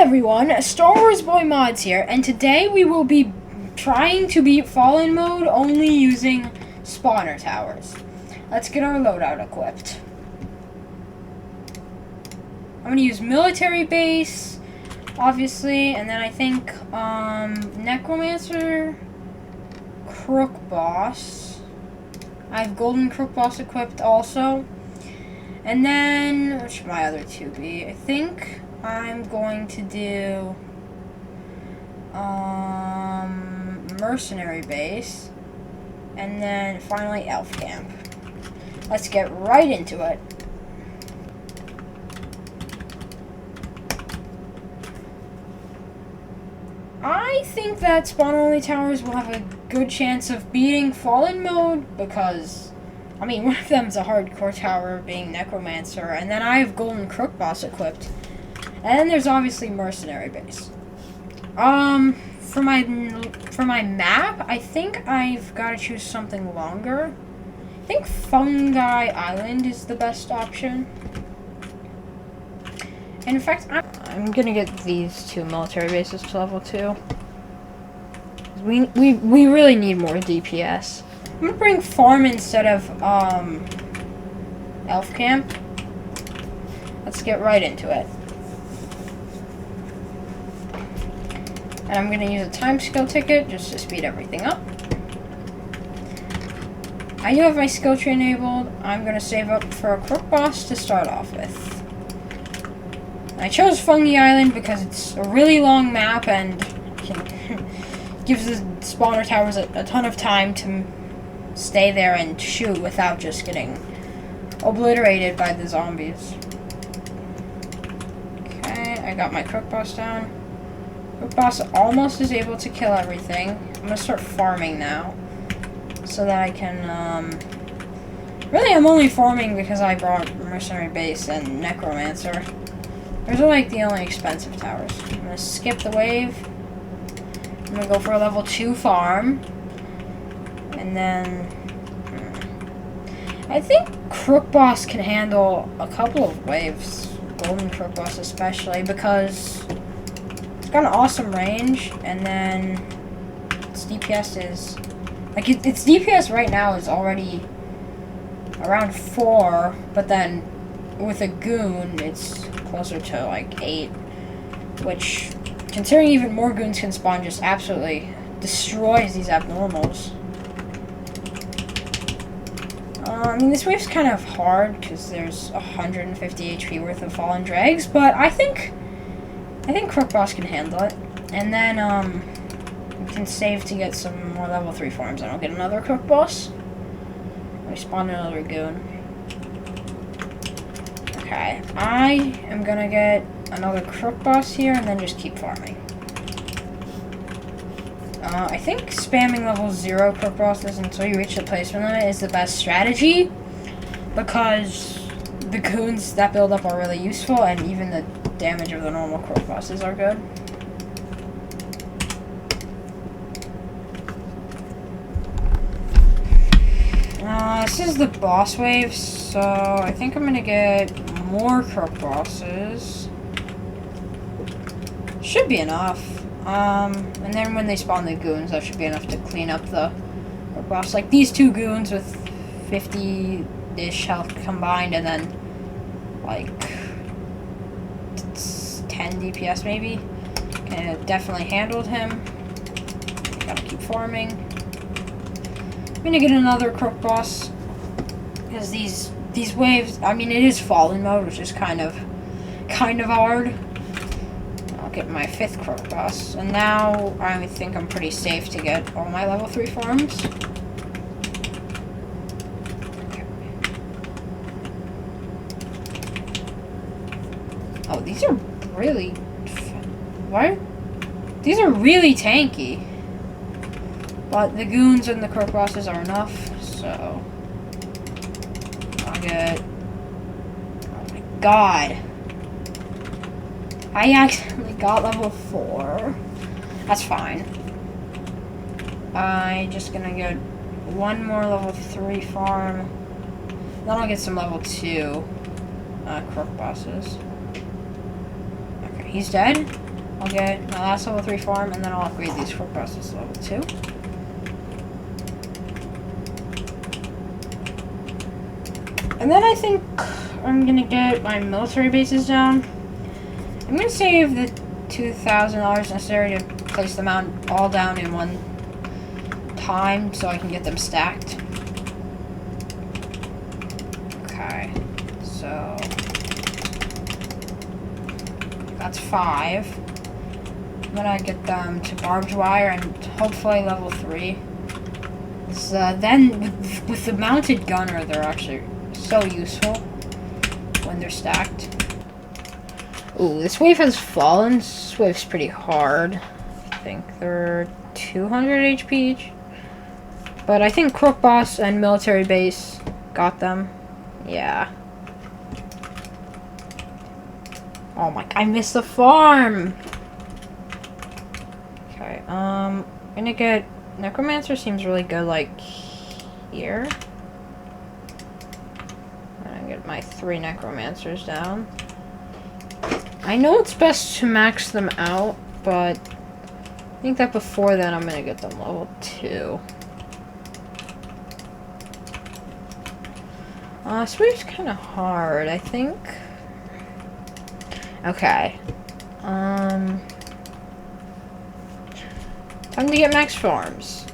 everyone, Star Wars Boy Mods here, and today we will be trying to beat Fallen mode only using spawner towers. Let's get our loadout equipped. I'm going to use military base, obviously, and then I think Necromancer, Crook Boss. I have Golden Crook Boss equipped also. And then, what should my other two be? I think I'm going to do Mercenary Base, and then finally Elf Camp. Let's get right into it. I think that spawn-only towers will have a good chance of beating Fallen mode because, I mean, one of them's a hardcore tower being Necromancer, and then I have Golden Crook Boss equipped. And then there's obviously Mercenary Base. For my map, I think I've got to choose something longer. I think Fungi Island is the best option. And in fact, I'm gonna get these two military bases to level 2. We really need more DPS. I'm gonna bring farm instead of Elf Camp. Let's get right into it. And I'm going to use a time skill ticket just to speed everything up. I do have my skill tree enabled. I'm going to save up for a Crook Boss to start off with. I chose Fungi Island because it's a really long map and gives the spawner towers a ton of time to stay there and shoot without just getting obliterated by the zombies. Okay, I got my Crook Boss down. Crook Boss almost is able to kill everything. I'm gonna start farming now, so that I can, really I'm only farming because I brought Mercenary Base and Necromancer. Those are like the only expensive towers. I'm gonna skip the wave. I'm gonna go for a level 2 farm. And then, I think Crook Boss can handle a couple of waves. Golden Crook Boss especially, because it's got an awesome range, and then its DPS is, like, its DPS right now is already around 4, but then with a goon, it's closer to, like, 8, which, considering even more goons can spawn, just absolutely destroys these abnormals. I mean, this wave's kind of hard, because there's 150 HP worth of Fallen Drags, but I think Crook Boss can handle it. And then, we can save to get some more level 3 farms, and I'll get another Crook Boss. We spawn another goon. Okay, I am gonna get another Crook Boss here, and then just keep farming. I think spamming level 0 Crook Bosses until you reach the placement limit is the best strategy, because the goons that build up are really useful, and even the damage of the normal Crook Bosses are good. This is the boss wave, so I think I'm gonna get more Crook Bosses. Should be enough. And then when they spawn the goons, that should be enough to clean up the Crook Boss. Like, these two goons with 50-ish health combined, and then, like, 10 DPS maybe. And it definitely handled him. Gotta keep farming. I'm gonna get another Crook Boss, because these waves, I mean, it is Fallen mode, which is kind of hard. I'll get my 5th Crook Boss, and now I think I'm pretty safe to get all my level 3 farms. Okay. Oh, these are really... What? These are really tanky. But the goons and the Crook Bosses are enough, so I'll get... Oh my god. I accidentally got level 4. That's fine. I'm just gonna get one more level 3 farm. Then I'll get some level 2 Crook Bosses. Okay, he's dead. I'll get my last level 3 farm, and then I'll upgrade these Crook bosses to level 2. And then I think I'm gonna get my military bases down. I'm gonna save the $2,000 necessary to place them out all down in one time so I can get them stacked. Okay, so that's 5. I'm gonna get them to barbed wire and hopefully level 3. So then with the mounted gunner, they're actually so useful when they're stacked. Ooh, this wave has fallen. This wave's pretty hard. I think they're 200 HP each. But I think Crook Boss and Military Base got them. Yeah. Oh my, I missed the farm! Okay, I'm gonna get... Necromancer seems really good, like, here. I'm gonna get my 3 Necromancers down. I know it's best to max them out, but I think that before then I'm gonna get them level 2. This wave's kind of hard, I think. Okay. Time to get max farms.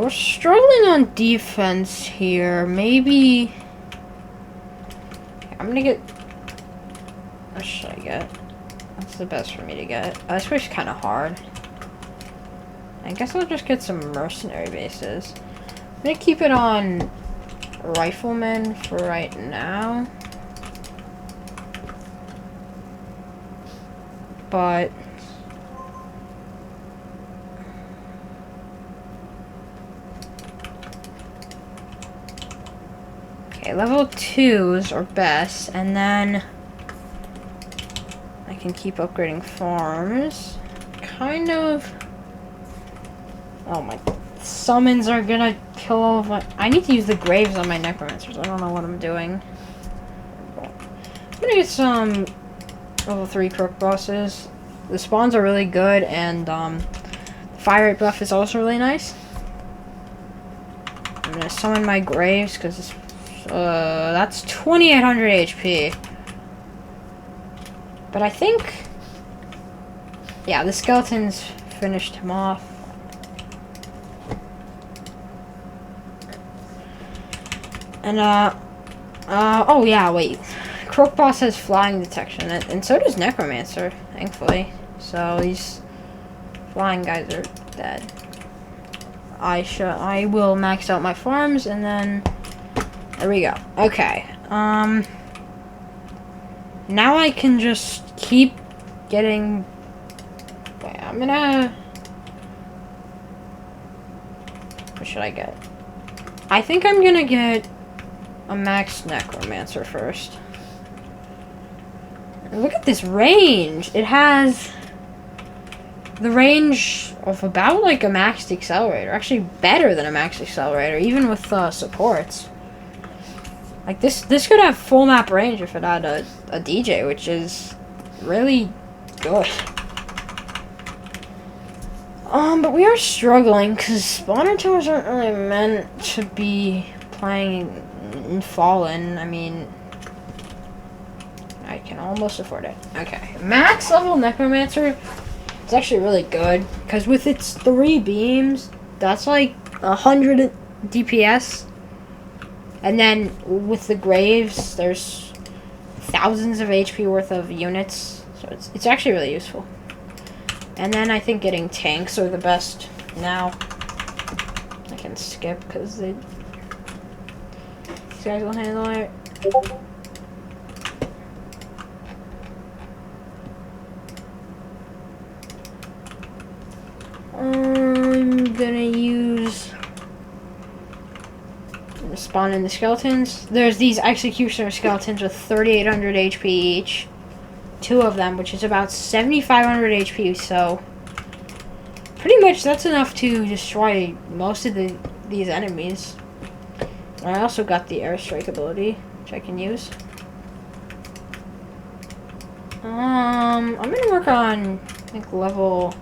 We're struggling on defense here. Maybe... I'm gonna get... What should I get? What's the best for me to get? This wave's kind of hard. I guess I'll just get some mercenary bases. I'm gonna keep it on riflemen for right now. But... Okay, level 2s are best, and then I can keep upgrading farms. Kind of... Oh my... Summons are gonna kill all of my... I need to use the graves on my necromancers. I don't know what I'm doing. I'm gonna get some level 3 crook bosses. The spawns are really good, and the fire rate buff is also really nice. I'm gonna summon my graves, because that's 2,800 HP. But I think... Yeah, the skeletons finished him off. And, oh yeah, wait. Crook Boss has flying detection, and so does Necromancer, thankfully. So these flying guys are dead. I will max out my farms, and then... There we go. Okay. Now I can just keep getting... Wait, I'm gonna... What should I get? I think I'm gonna get a max Necromancer first. Look at this range. It has the range of about like a maxed accelerator. Actually better than a maxed accelerator, even with supports. Like this could have full map range if it had a DJ, which is really good. But we are struggling because spawner towers aren't really meant to be playing in Fallen. I mean, I can almost afford it. Okay, max level Necromancer is actually really good because with its 3 beams, that's like 100 DPS. And then with the graves, there's thousands of HP worth of units, so it's actually really useful. And then I think getting tanks are the best now. I can skip because these guys will handle it. gonna use... spawn in the skeletons. There's these executioner skeletons with 3,800 HP each. 2 of them, which is about 7,500 HP, so... pretty much that's enough to destroy most of these enemies. I also got the airstrike ability, which I can use. I'm gonna work on, I think, level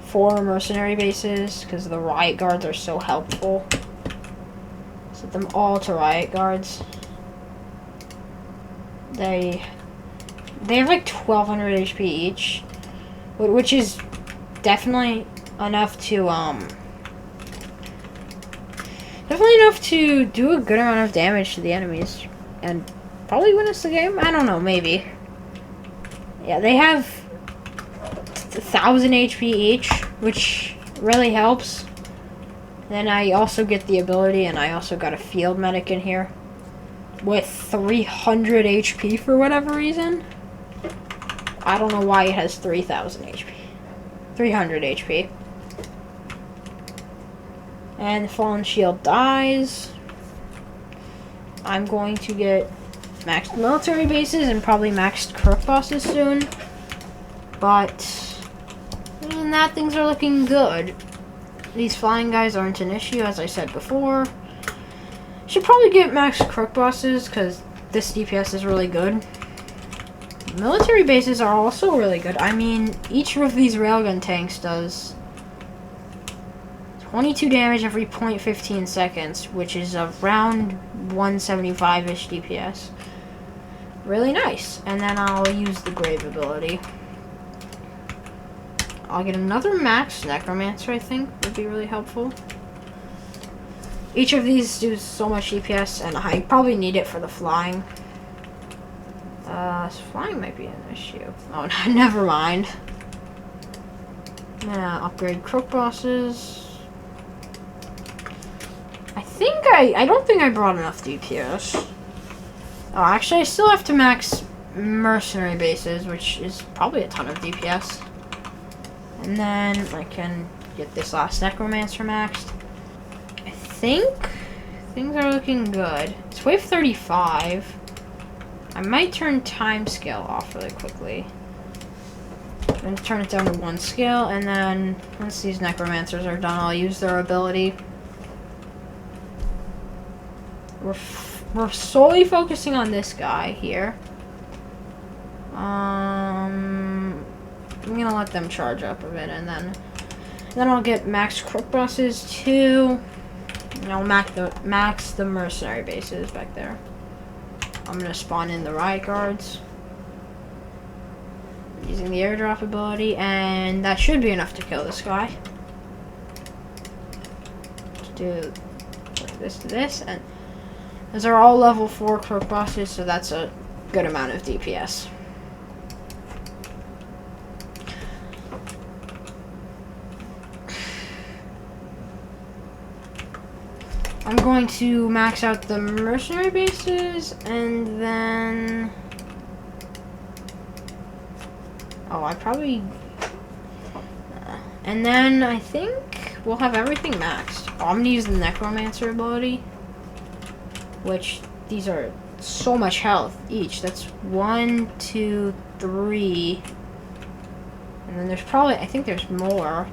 4 mercenary bases, because the riot guards are so helpful. Set them all to riot guards. They have like 1,200 HP each, which is definitely enough to do a good amount of damage to the enemies and probably win us the game. I don't know, maybe. Yeah, they have 1,000 HP each, which really helps. Then I also get the ability, and I also got a field medic in here with 300 HP for whatever reason. I don't know why it has 3,000 HP. 300 HP. And the fallen shield dies. I'm going to get maxed military bases and probably maxed crook bosses soon. But other than that, things are looking good. These flying guys aren't an issue, as I said before. Should probably get maxed crook bosses because this DPS is really good. Military bases are also really good. I mean, each of these railgun tanks does 22 damage every 0.15 seconds, which is around 175-ish DPS. Really nice. And then I'll use the Grave ability. I'll get another max Necromancer, I think, would be really helpful. Each of these do so much DPS, and I probably need it for the flying. Flying might be an issue. Oh, no, never mind. Yeah, upgrade crook bosses. I don't think I brought enough DPS. Oh, actually, I still have to max mercenary bases, which is probably a ton of DPS. And then I can get this last Necromancer maxed. I think things are looking good. It's wave 35. I might turn time scale off really quickly. I'm going to turn it down to 1 scale, and then once these Necromancers are done, I'll use their ability. We're solely focusing on this guy here. I'm gonna let them charge up a bit, and then I'll get max crook bosses too. And I'll max the mercenary bases back there. I'm gonna spawn in the riot guards using the airdrop ability, and that should be enough to kill this guy. Just do this to this, and those are all level 4 crook bosses, so that's a good amount of DPS. I'm going to max out the mercenary bases, and then... oh, I probably... and then I think we'll have everything maxed. Oh, I'm going to use the Necromancer ability, which these are so much health each. That's 1, 2, 3. And then there's probably, I think there's more.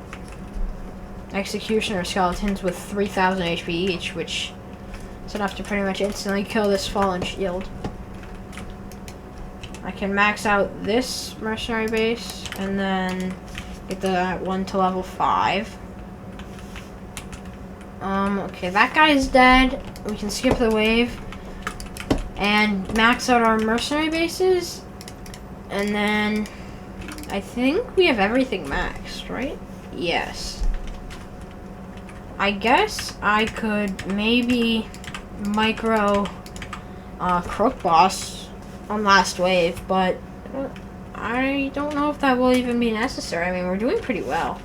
Executioner skeletons with 3,000 HP each, which is enough to pretty much instantly kill this fallen shield. I can max out this mercenary base and then get that one to level 5. Okay, that guy's dead. We can skip the wave and max out our mercenary bases, and then I think we have everything maxed, right? Yes. I guess I could maybe micro crook boss on last wave, but I don't know if that will even be necessary. I mean, we're doing pretty well.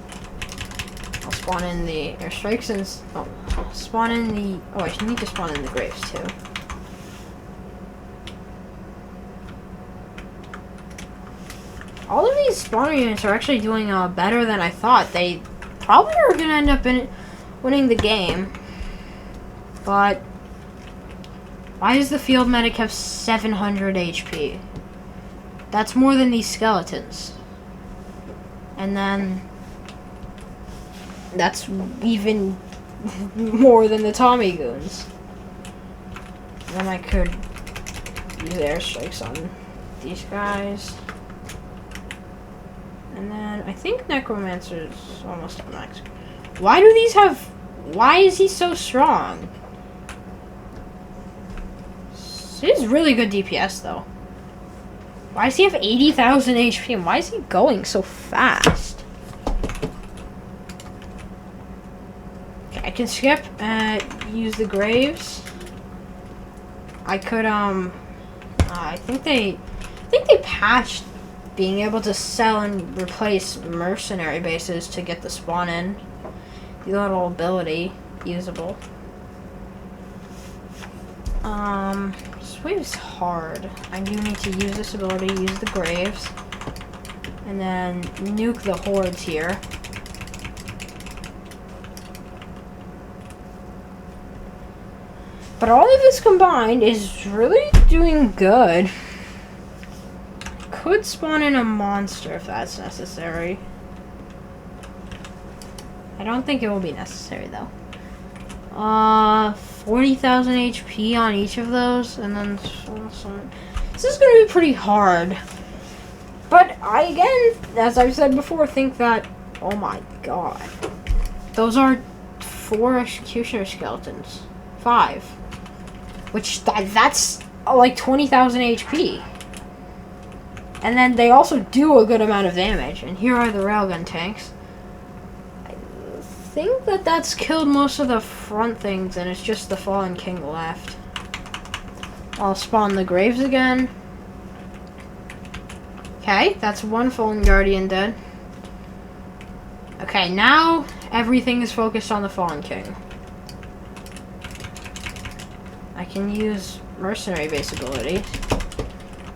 I'll spawn in the airstrikes and spawn in the... oh, I need to spawn in the graves too. All of these spawner units are actually doing better than I thought. probably are gonna end up winning the game. But why does the field medic have 700 HP? That's more than these skeletons. And then that's even more than the Tommy goons. And then I could use airstrikes on these guys. And then I think Necromancer's almost at max. Why do these have... Why is he so strong? He's really good DPS though. Why does he have 80,000 HP and why is he going so fast? Okay, I can skip and use the graves. I could I think they patched being able to sell and replace mercenary bases to get the spawn in. The little ability usable. This wave is hard. I do need to use this ability, use the graves, and then nuke the hordes here. But all of this combined is really doing good. Could spawn in a monster if that's necessary. I don't think it will be necessary though. 40,000 HP on each of those, and then this is going to be pretty hard. But I, again, as I've said before, think that, oh my god, those are 4 executioner skeletons, 5, which that's like 20,000 HP. And then they also do a good amount of damage. And here are the railgun tanks. I think that that's killed most of the front things, and it's just the Fallen King left. I'll spawn the graves again. Okay, that's 1 Fallen Guardian dead. Okay, now everything is focused on the Fallen King. I can use mercenary base ability.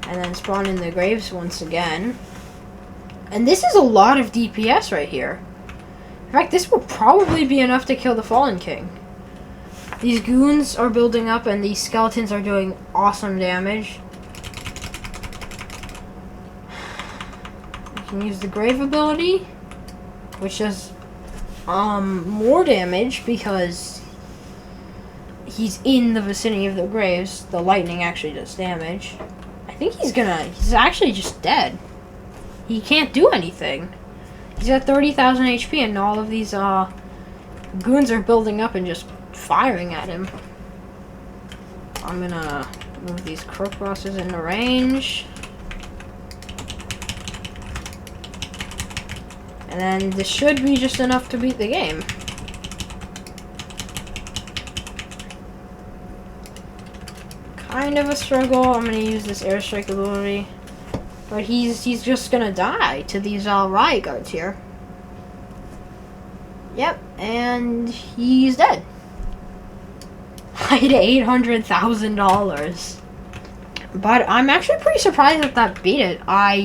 And then spawn in the graves once again. And this is a lot of DPS right here. In fact, this will probably be enough to kill the Fallen King. These goons are building up and these skeletons are doing awesome damage. I can use the grave ability, which does more damage because he's in the vicinity of the graves. The lightning actually does damage. I think he's actually just dead. He can't do anything. He's at 30,000 HP and all of these goons are building up and just firing at him. I'm gonna move these crook bosses into range. And then this should be just enough to beat the game. Kind of a struggle. I'm gonna use this airstrike ability. But he's just gonna die to these riot guards here. Yep, and he's dead. I had $800,000. But I'm actually pretty surprised that beat it. I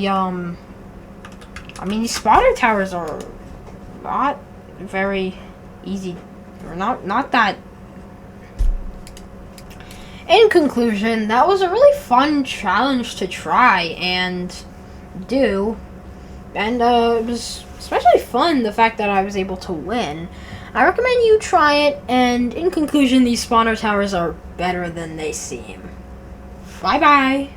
mean, these spotter towers are not very easy, or not that. In conclusion, that was a really fun challenge to try and do, and it was especially fun the fact that I was able to win. I recommend you try it, and in conclusion, these spawner towers are better than they seem. Bye bye!